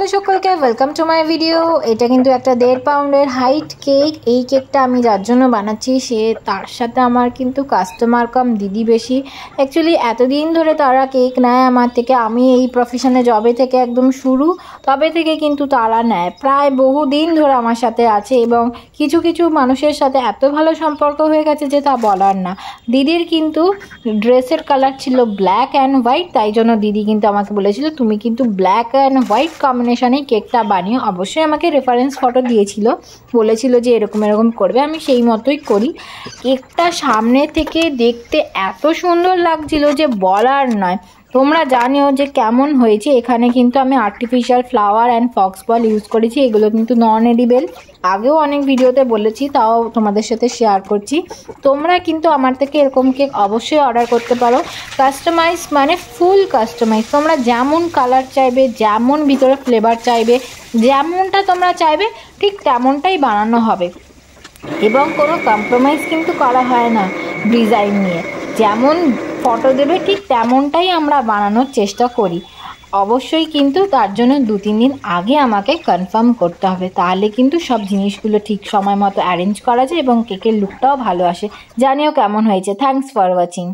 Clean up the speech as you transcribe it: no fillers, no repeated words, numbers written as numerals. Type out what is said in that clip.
Hello সকলকে, welcome to my video. এটা কিন্তু একটা 1.5 পাউন্ডের হাইট কেক। এই কেকটা আমি যার জন্য বানাচ্ছি তার সাথে আমার কিন্তু কাস্টমার কাম দিদি বেশি। অ্যাকচুয়ালি এতদিন ধরে তারা কেক নেয় আমার থেকে। আমি এই প্রফেশনে জবে থেকে একদম শুরু, তবে থেকে কিন্তু তারা নেয়। প্রায় বহুদিন ধরে আমার সাথে আছে এবং কিছু কিছু মানুষের সাথে এত ভালো সম্পর্ক হয়ে গেছে যে তা বলার না। দিদির কিন্তু ড্রেসের কালার ছিল ব্ল্যাক অ্যান্ড হোয়াইট, তাই জন্য দিদি কিন্তু আমাকে বলেছিল তুমি কিন্তু ব্ল্যাক অ্যান্ড হোয়াইট কম্বিনেশনে কেকটা বানিয়ে। অবশ্যই আমাকে রেফারেন্স ফটো দিয়েছিল, বলেছিল যে এরকম এরকম করবে, আমি সেই মতোই করি। কেকটা সামনে থেকে দেখতে এত সুন্দর লাগছিল যে বলার নয়। তোমরা জানিও যে কেমন হয়েছে। এখানে কিন্তু আমি artificial flower and Fox ball use করেছি। এগুলো কিন্তু নন এডিবেল, আগেও অনেক ভিডিওতে বলেছি, তাও তোমাদের সাথে শেয়ার করছি। তোমরা কিন্তু আমার থেকে এরকম কেক অবশ্যই অর্ডার করতে পারো। কাস্টমাইজ মানে ফুল কাস্টমাইজ। তোমরা যেমন কালার চাইবে, যেমন ভিতরে ফ্লেভার চাইবে, যেমনটা তোমরা চাইবে ঠিক তেমনটাই বানানো হবে এবং কোনো কম্প্রোমাইজ কিন্তু করা হয় না ডিজাইন নিয়ে। যেমন ফটো দেবে ঠিক তেমনটাই আমরা বানানোর চেষ্টা করি। অবশ্যই কিন্তু তার জন্য 2-3 দিন আগে আমাকে কনফার্ম করতে হবে, তাহলে কিন্তু সব জিনিসগুলো ঠিক সময় মতো অ্যারেঞ্জ করা যায় এবং কেকের লুকটাও ভালো আসে। জানিও কেমন হয়েছে। Thanks for watching.